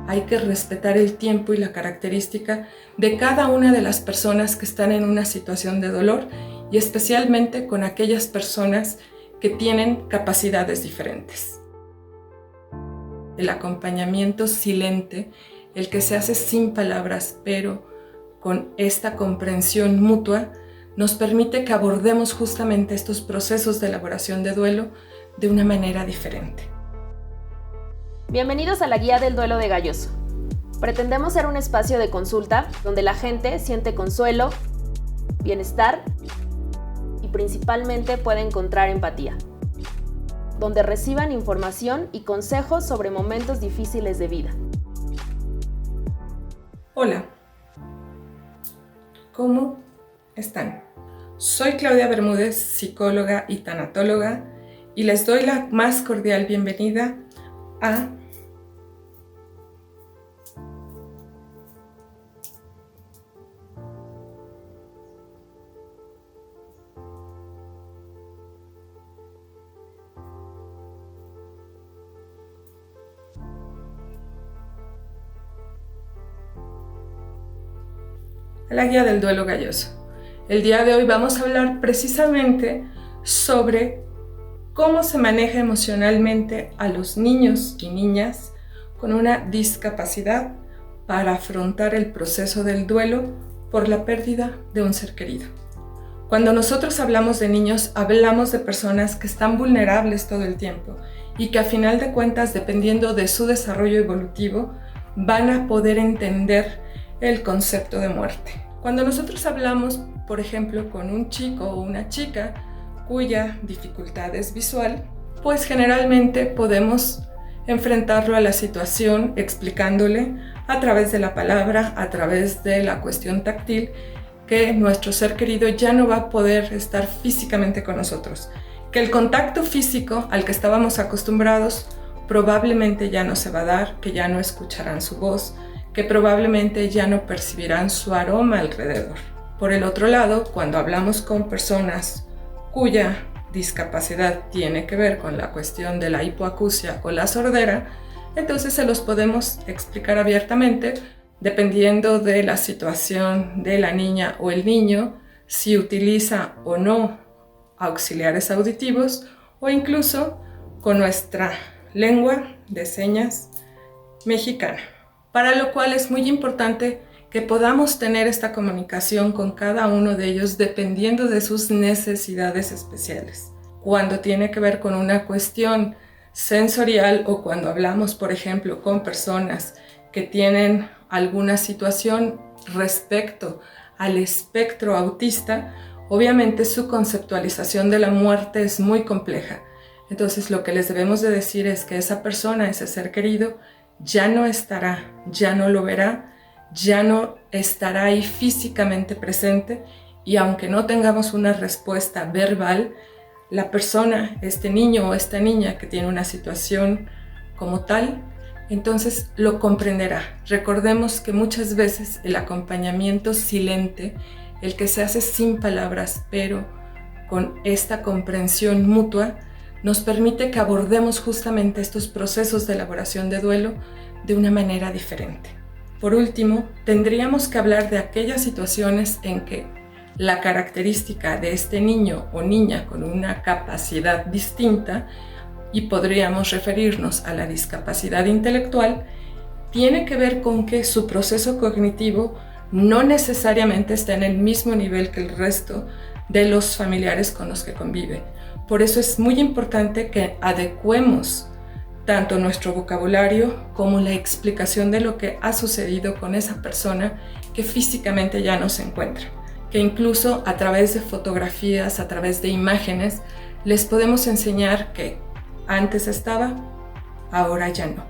Hay que respetar el tiempo y la característica de cada una de las personas que están en una situación de dolor y especialmente con aquellas personas que tienen capacidades diferentes. El acompañamiento silente, el que se hace sin palabras, pero con esta comprensión mutua, nos permite que abordemos justamente estos procesos de elaboración de duelo de una manera diferente. Bienvenidos a la Guía del Duelo de Galloso. Pretendemos ser un espacio de consulta donde la gente siente consuelo, bienestar y principalmente puede encontrar empatía. Donde reciban información y consejos sobre momentos difíciles de vida. Hola, ¿cómo están? Soy Claudia Bermúdez, psicóloga y tanatóloga, y les doy la más cordial bienvenida a la Guía del Duelo Galloso. El día de hoy vamos a hablar precisamente sobre cómo se maneja emocionalmente a los niños y niñas con una discapacidad para afrontar el proceso del duelo por la pérdida de un ser querido. Cuando nosotros hablamos de niños, hablamos de personas que están vulnerables todo el tiempo y que a final de cuentas, dependiendo de su desarrollo evolutivo, van a poder entender el concepto de muerte. Cuando nosotros hablamos, por ejemplo, con un chico o una chica cuya dificultad es visual, pues generalmente podemos enfrentarlo a la situación explicándole a través de la palabra, a través de la cuestión táctil, que nuestro ser querido ya no va a poder estar físicamente con nosotros, que el contacto físico al que estábamos acostumbrados probablemente ya no se va a dar, que ya no escucharán su voz, que probablemente ya no percibirán su aroma alrededor. Por el otro lado, cuando hablamos con personas cuya discapacidad tiene que ver con la cuestión de la hipoacusia o la sordera, entonces se los podemos explicar abiertamente, dependiendo de la situación de la niña o el niño, si utiliza o no auxiliares auditivos o incluso con nuestra lengua de señas mexicana. Para lo cual es muy importante que podamos tener esta comunicación con cada uno de ellos dependiendo de sus necesidades especiales. Cuando tiene que ver con una cuestión sensorial o cuando hablamos, por ejemplo, con personas que tienen alguna situación respecto al espectro autista, obviamente su conceptualización de la muerte es muy compleja. Entonces lo que les debemos de decir es que esa persona, ese ser querido, ya no estará, ya no lo verá, ya no estará ahí físicamente presente y aunque no tengamos una respuesta verbal, la persona, este niño o esta niña que tiene una situación como tal, entonces lo comprenderá. Recordemos que muchas veces el acompañamiento silente, el que se hace sin palabras, pero con esta comprensión mutua, nos permite que abordemos justamente estos procesos de elaboración de duelo de una manera diferente. Por último, tendríamos que hablar de aquellas situaciones en que la característica de este niño o niña con una capacidad distinta, y podríamos referirnos a la discapacidad intelectual, tiene que ver con que su proceso cognitivo no necesariamente está en el mismo nivel que el resto de los familiares con los que convive. Por eso es muy importante que adecuemos tanto nuestro vocabulario como la explicación de lo que ha sucedido con esa persona que físicamente ya no se encuentra. Que incluso a través de fotografías, a través de imágenes, les podemos enseñar que antes estaba, ahora ya no.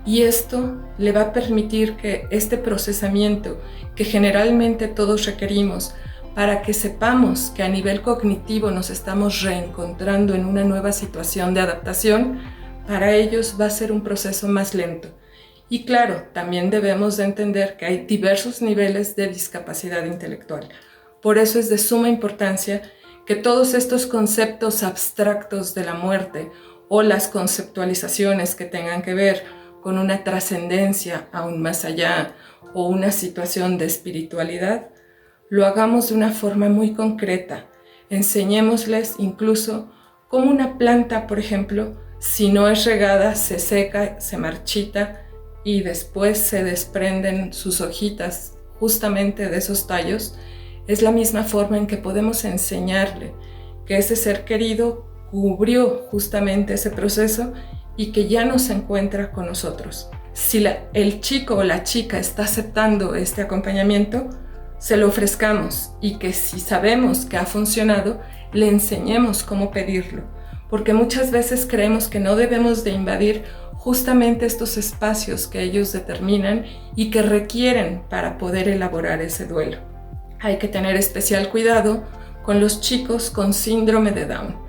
Y esto le va a permitir que este procesamiento que generalmente todos requerimos para que sepamos que a nivel cognitivo nos estamos reencontrando en una nueva situación de adaptación, para ellos va a ser un proceso más lento. Y claro, también debemos de entender que hay diversos niveles de discapacidad intelectual. Por eso es de suma importancia que todos estos conceptos abstractos de la muerte o las conceptualizaciones que tengan que ver con una trascendencia aún más allá o una situación de espiritualidad, lo hagamos de una forma muy concreta. Enseñémosles incluso cómo una planta, por ejemplo, si no es regada, se seca, se marchita y después se desprenden sus hojitas justamente de esos tallos. Es la misma forma en que podemos enseñarle que ese ser querido cubrió justamente ese proceso y que ya no se encuentra con nosotros. Si el chico o la chica está aceptando este acompañamiento, se lo ofrezcamos, y que si sabemos que ha funcionado, le enseñemos cómo pedirlo, porque muchas veces creemos que no debemos de invadir justamente estos espacios que ellos determinan y que requieren para poder elaborar ese duelo. Hay que tener especial cuidado con los chicos con síndrome de Down,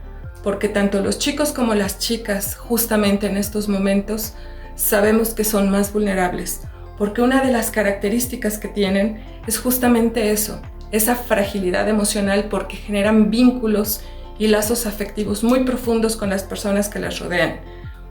porque tanto los chicos como las chicas justamente en estos momentos sabemos que son más vulnerables, porque una de las características que tienen es justamente eso, esa fragilidad emocional, porque generan vínculos y lazos afectivos muy profundos con las personas que las rodean.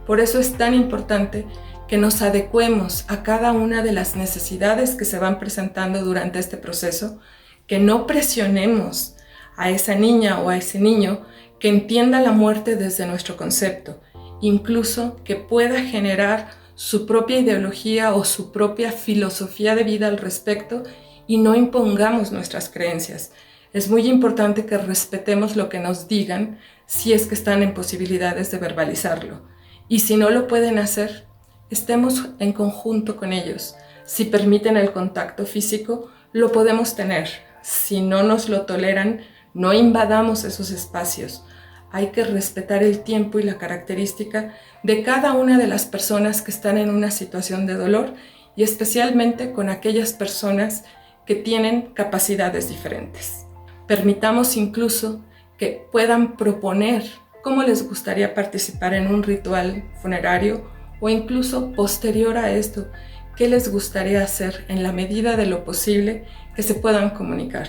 Por eso es tan importante que nos adecuemos a cada una de las necesidades que se van presentando durante este proceso, que no presionemos a esa niña o a ese niño que entienda la muerte desde nuestro concepto, incluso que pueda generar su propia ideología o su propia filosofía de vida al respecto y no impongamos nuestras creencias. Es muy importante que respetemos lo que nos digan si es que están en posibilidades de verbalizarlo. Y si no lo pueden hacer, estemos en conjunto con ellos. Si permiten el contacto físico, lo podemos tener. Si no nos lo toleran, no invadamos esos espacios. Hay que respetar el tiempo y la característica de cada una de las personas que están en una situación de dolor, y especialmente con aquellas personas que tienen capacidades diferentes. Permitamos incluso que puedan proponer cómo les gustaría participar en un ritual funerario, o incluso posterior a esto, qué les gustaría hacer en la medida de lo posible que se puedan comunicar.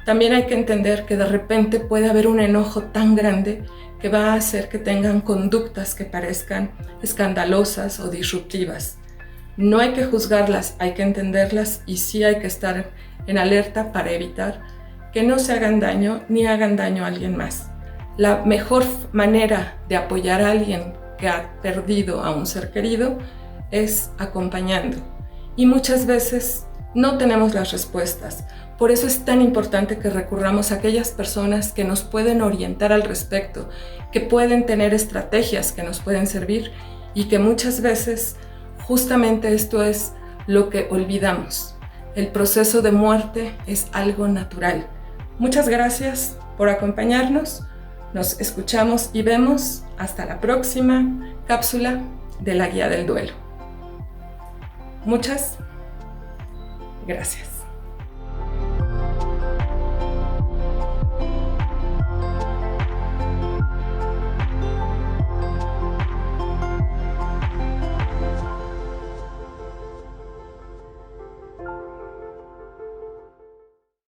También hay que entender que de repente puede haber un enojo tan grande que va a hacer que tengan conductas que parezcan escandalosas o disruptivas. No hay que juzgarlas, hay que entenderlas, y sí hay que estar en alerta para evitar que no se hagan daño ni hagan daño a alguien más. La mejor manera de apoyar a alguien que ha perdido a un ser querido es acompañando. Y muchas veces no tenemos las respuestas. Por eso es tan importante que recurramos a aquellas personas que nos pueden orientar al respecto, que pueden tener estrategias que nos pueden servir, y que muchas veces justamente esto es lo que olvidamos. El proceso de muerte es algo natural. Muchas gracias por acompañarnos. Nos escuchamos y vemos hasta la próxima cápsula de la Guía del Duelo. Muchas gracias.